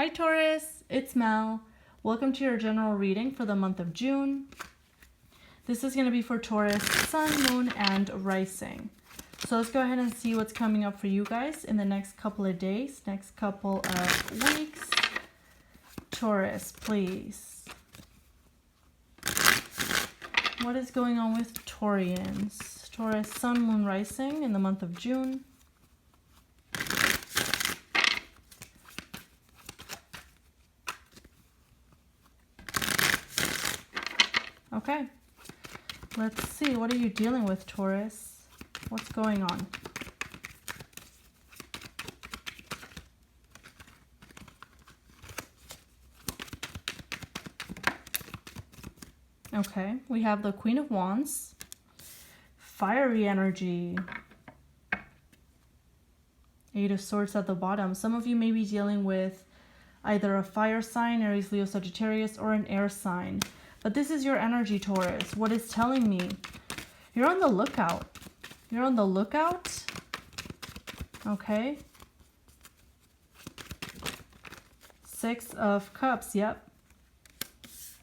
Hi Taurus, it's Mel. Welcome to your general reading for the month of June. This is going to be for Taurus, Sun, Moon, and Rising. So let's go ahead and see what's coming up for you guys in the next couple of days, next couple of weeks. Taurus, please. What is going on with Taurians? Taurus, Sun, Moon, Rising in the month of June. Okay, let's see. What are you dealing with, Taurus? What's going on? Okay, we have the Queen of Wands, fiery energy, Eight of Swords at the bottom. Some of you may be dealing with either a fire sign, Aries, Leo, Sagittarius, or an air sign. But this is your energy, Taurus. What it's telling me, you're on the lookout. You're on the lookout. Okay. Six of Cups, yep.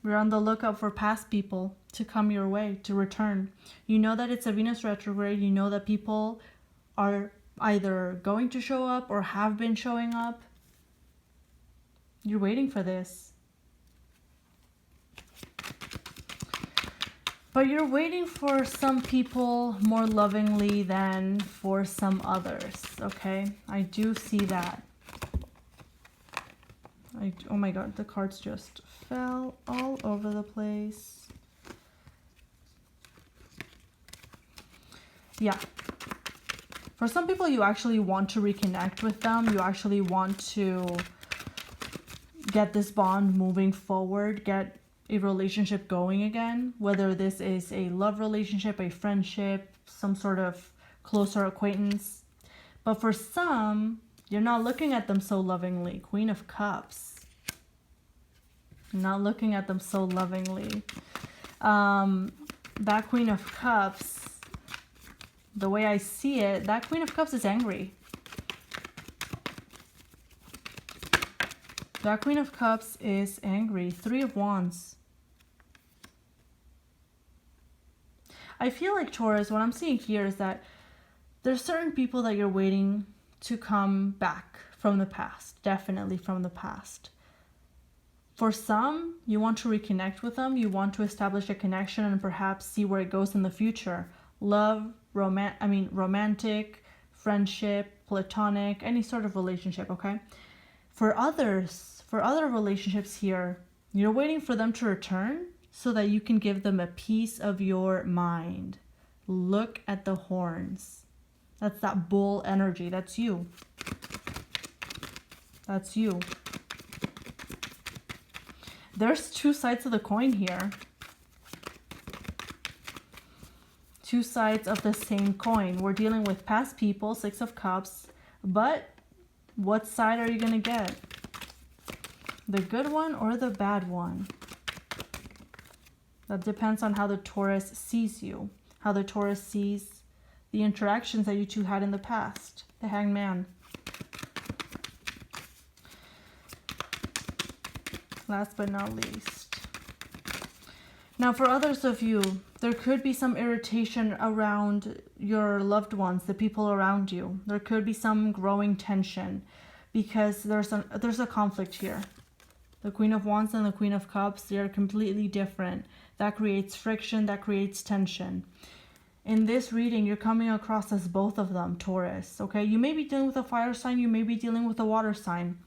We're on the lookout for past people to come your way, to return. You know that it's a Venus retrograde. You know that people are either going to show up or have been showing up. You're waiting for this. But you're waiting for some people more lovingly than for some others, okay? I do see that. Oh my God, the cards just fell all over the place. Yeah. For some people, you actually want to reconnect with them. You actually want to get this bond moving forward, get a relationship going again, whether this is a love relationship, a friendship, some sort of closer acquaintance. But for some, you're not looking at them so lovingly. Queen of Cups. You're not looking at them so lovingly. That Queen of Cups, the way I see it, that Queen of Cups is angry. That Queen of Cups is angry. Three of Wands. I feel like, Taurus, what I'm seeing here is that there's certain people that you're waiting to come back from the past. Definitely from the past. For some, you want to reconnect with them. You want to establish a connection and perhaps see where it goes in the future. Love, romantic, friendship, platonic, any sort of relationship, okay? For others, for other relationships here, you're waiting for them to return so that you can give them a piece of your mind. Look at the horns. That's that bull energy. That's you. That's you. There's two sides of the coin here. Two sides of the same coin. We're dealing with past people, Six of Cups, but what side are you going to get? The good one or the bad one? That depends on how the Taurus sees you, how the Taurus sees the interactions that you two had in the past. The Hanged Man. Last but not least. Now, for others of you, there could be some irritation around your loved ones, the people around you. There could be some growing tension because there's a conflict here. The Queen of Wands and the Queen of Cups, they are completely different. That creates friction, that creates tension. In this reading, you're coming across as both of them, Taurus, okay? You may be dealing with a fire sign, you may be dealing with a water sign.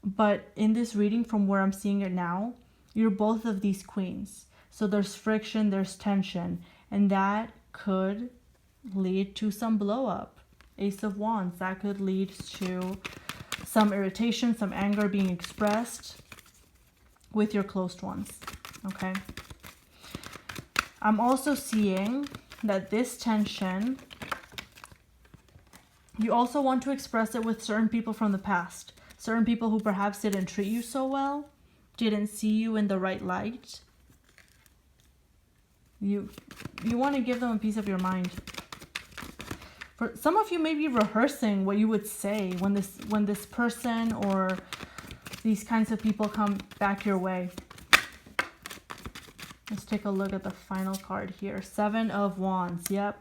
But in this reading, from where I'm seeing it now, you're both of these queens. So there's friction, there's tension, and that could lead to some blow up. Ace of Wands, that could lead to some irritation, some anger being expressed with your close ones, okay? I'm also seeing that this tension, you also want to express it with certain people from the past. Certain people who perhaps didn't treat you so well, didn't see you in the right light. You want to give them a piece of your mind. For some of you may be rehearsing what you would say when this person or these kinds of people come back your way. Let's take a look at the final card here. 7 of Wands. Yep.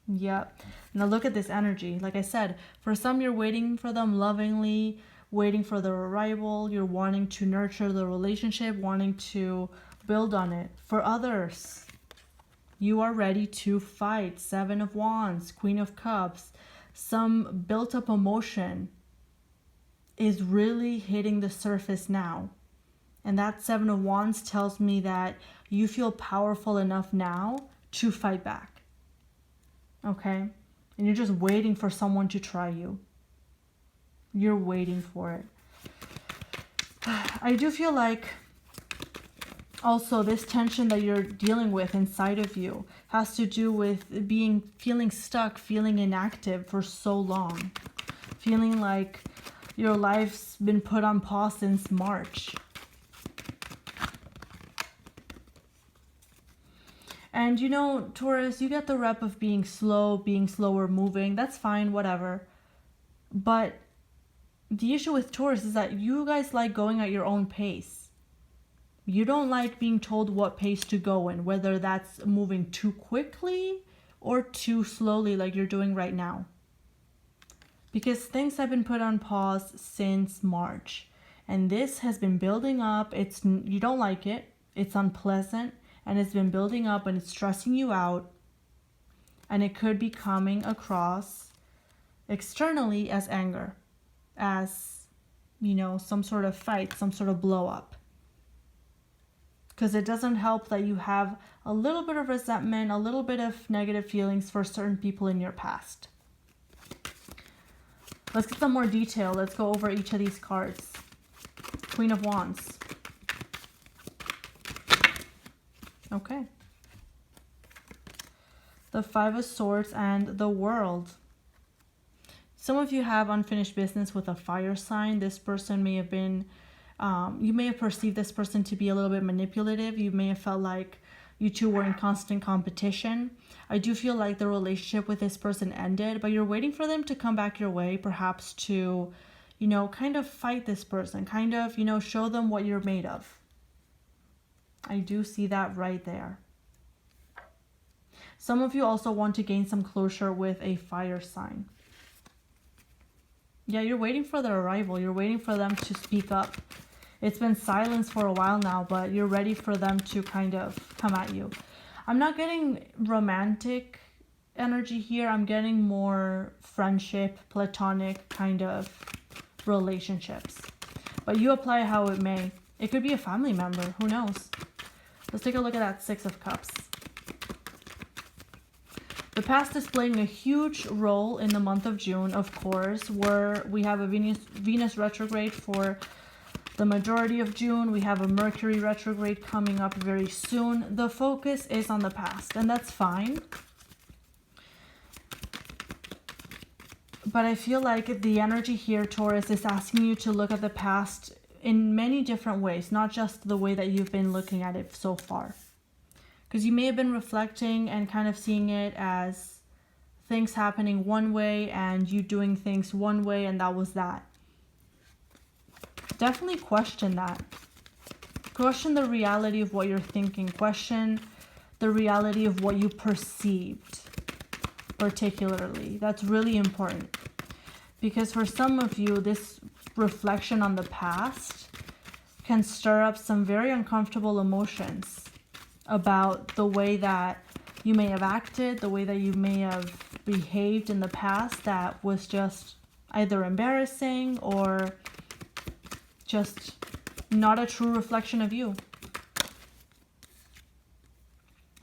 Now look at this energy. Like I said, for some you're waiting for them lovingly, waiting for their arrival. You're wanting to nurture the relationship, wanting to build on it. For others, you are ready to fight. 7 of Wands, Queen of Cups. Some built up emotion is really hitting the surface now. And that 7 of Wands tells me that you feel powerful enough now to fight back. Okay? And you're just waiting for someone to try you. You're waiting for it. I do feel like also this tension that you're dealing with inside of you has to do with feeling stuck, feeling inactive for so long. Feeling like your life's been put on pause since March. And you know, Taurus, you get the rep of being slow, being slower moving. That's fine, whatever. But the issue with Taurus is that you guys like going at your own pace. You don't like being told what pace to go in, whether that's moving too quickly or too slowly like you're doing right now. Because things have been put on pause since March. And this has been building up. You don't like it. It's unpleasant. And it's been building up and it's stressing you out. And it could be coming across externally as anger. As, you know, some sort of fight, some sort of blow up. Because it doesn't help that you have a little bit of resentment, a little bit of negative feelings for certain people in your past. Let's get some more detail. Let's go over each of these cards. Queen of Wands. Okay. The 5 of Swords and the World. Some of you have unfinished business with a fire sign. This person may have been, you may have perceived this person to be a little bit manipulative. You may have felt like you two were in constant competition. I do feel like the relationship with this person ended, but you're waiting for them to come back your way, perhaps to, you know, kind of fight this person, kind of, you know, show them what you're made of. I do see that right there. Some of you also want to gain some closure with a fire sign. Yeah, you're waiting for their arrival. You're waiting for them to speak up. It's been silence for a while now, but you're ready for them to kind of come at you. I'm not getting romantic energy here. I'm getting more friendship, platonic kind of relationships. But you apply how it may. It could be a family member. Who knows? Let's take a look at that 6 of Cups. The past is playing a huge role in the month of June, of course, where we have a Venus retrograde for the majority of June. We have a Mercury retrograde coming up very soon. The focus is on the past, and that's fine. But I feel like the energy here, Taurus, is asking you to look at the past in many different ways, not just the way that you've been looking at it so far. Because you may have been reflecting and kind of seeing it as things happening one way and you doing things one way, and that was that. Definitely question that. Question the reality of what you're thinking. Question the reality of what you perceived, particularly. That's really important. Because for some of you, this reflection on the past can stir up some very uncomfortable emotions about the way that you may have acted, the way that you may have behaved in the past that was just either embarrassing or just not a true reflection of you.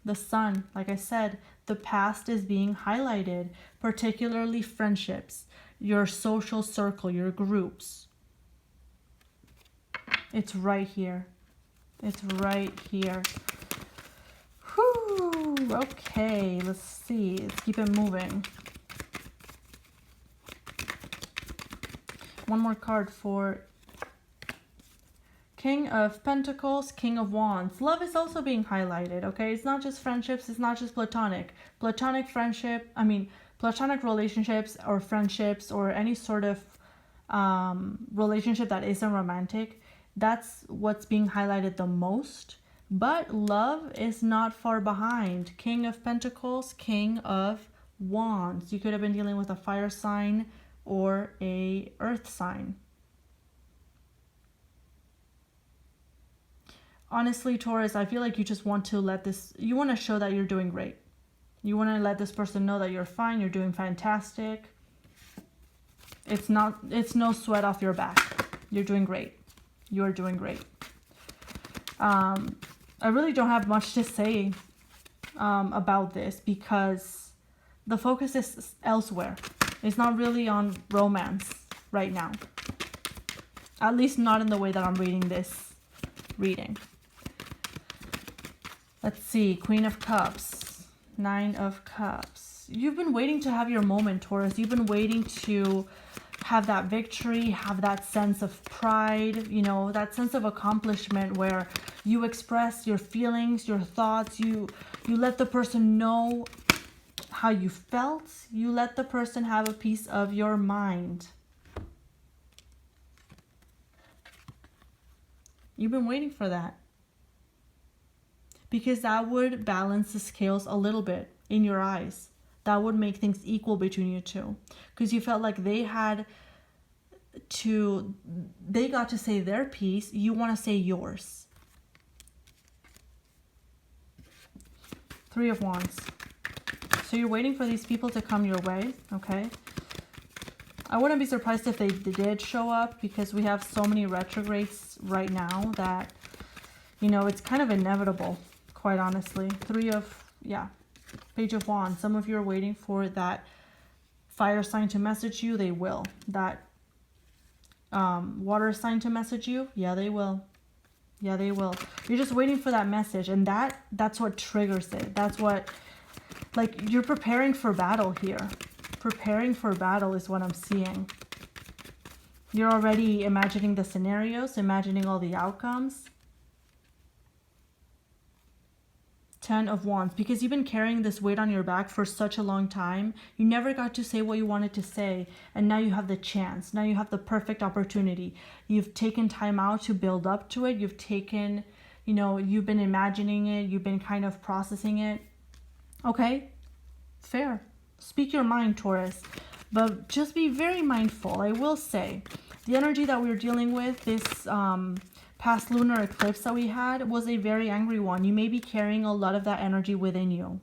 The Sun, like I said, the past is being highlighted, particularly friendships, your social circle, your groups. It's right here. It's right here. Whew, okay, let's see. Let's keep it moving. One more card for King of Pentacles, King of Wands. Love is also being highlighted, okay? It's not just friendships, it's not just platonic. Platonic relationships or friendships or any sort of relationship that isn't romantic, that's what's being highlighted the most. But love is not far behind. King of Pentacles, King of Wands. You could have been dealing with a fire sign or a earth sign. Honestly, Taurus, I feel like you just want to you want to show that you're doing great. You want to let this person know that you're fine, you're doing fantastic. It's no sweat off your back. You're doing great. You're doing great. I really don't have much to say about this because the focus is elsewhere. It's not really on romance right now. At least not in the way that I'm reading this reading. Let's see. Queen of Cups. Nine of Cups. You've been waiting to have your moment, Taurus. You've been waiting to have that victory, have that sense of pride, you know, that sense of accomplishment where you express your feelings, your thoughts, you let the person know how you felt, you let the person have a piece of your mind. You've been waiting for that. Because that would balance the scales a little bit in your eyes. That would make things equal between you two. Because you felt like they got to say their piece. You want to say yours. Three of Wands. So you're waiting for these people to come your way, okay? I wouldn't be surprised if they did show up because we have so many retrogrades right now that, you know, it's kind of inevitable, quite honestly. Page of Wands. Some of you are waiting for that fire sign to message you. They will. That water sign to message you. Yeah, they will. Yeah, they will. You're just waiting for that message. And that's what triggers it. That's what, like, you're preparing for battle here. Preparing for battle is what I'm seeing. You're already imagining the scenarios, imagining all the outcomes. 10 of Wands, because you've been carrying this weight on your back for such a long time. You never got to say what you wanted to say, and now you have the chance. Now you have the perfect opportunity. You've taken time out to build up to it. You've taken, you know, you've been imagining it. You've been kind of processing it. Okay, fair. Speak your mind, Taurus, but just be very mindful. I will say, the energy that we're dealing with, this past lunar eclipse that we had, was a very angry one. You may be carrying a lot of that energy within you.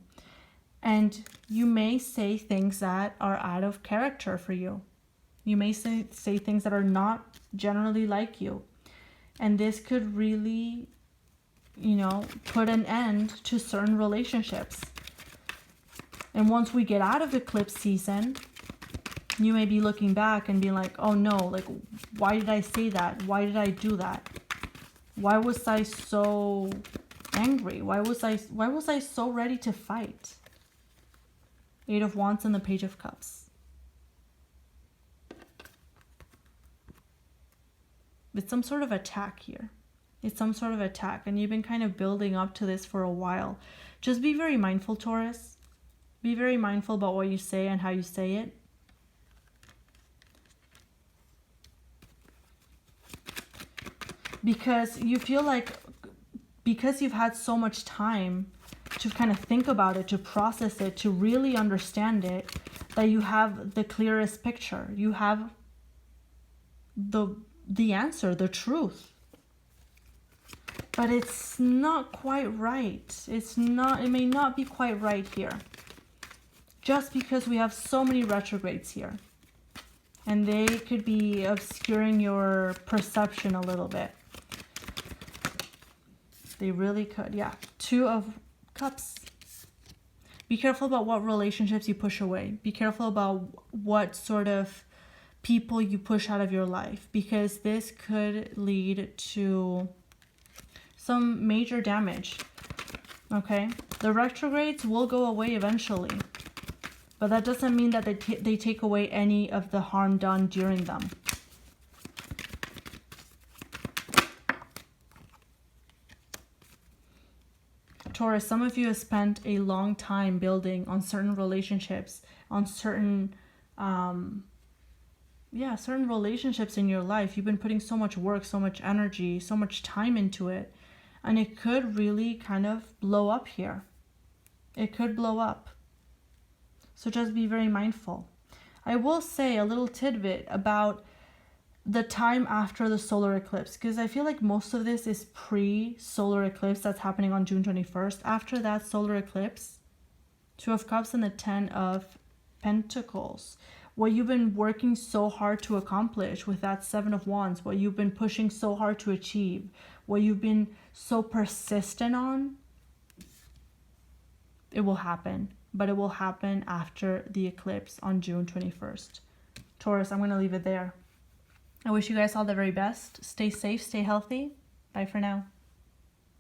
And you may say things that are out of character for you. You may say things that are not generally like you. And this could really, you know, put an end to certain relationships. And once we get out of eclipse season, you may be looking back and being like, oh no, like, why did I say that? Why did I do that? Why was I so angry? Why was I so ready to fight? Eight of Wands and the Page of Cups. It's some sort of attack here. It's some sort of attack, and you've been kind of building up to this for a while. Just be very mindful, Taurus. Be very mindful about what you say and how you say it. Because you feel like, because you've had so much time to kind of think about it, to process it, to really understand it, that you have the clearest picture. You have the answer, the truth. But it's not quite right. It may not be quite right here. Just because we have so many retrogrades here. And they could be obscuring your perception a little bit. They really could. Yeah. Two of Cups. Be careful about what relationships you push away. Be careful about what sort of people you push out of your life. Because this could lead to some major damage. Okay? The retrogrades will go away eventually. But that doesn't mean that they take away any of the harm done during them. Taurus, some of you have spent a long time building on certain relationships, on certain, certain relationships in your life, you've been putting so much work, so much energy, so much time into it, and it could really kind of blow up here. It could blow up. So just be very mindful. I will say a little tidbit about the time after the solar eclipse, because I feel like most of this is pre-solar eclipse that's happening on June 21st. After that solar eclipse, Two of Cups and the Ten of Pentacles, what you've been working so hard to accomplish with that Seven of Wands, what you've been pushing so hard to achieve, what you've been so persistent on, it will happen. But it will happen after the eclipse on June 21st. Taurus, I'm going to leave it there. I wish you guys all the very best. Stay safe, stay healthy. Bye for now.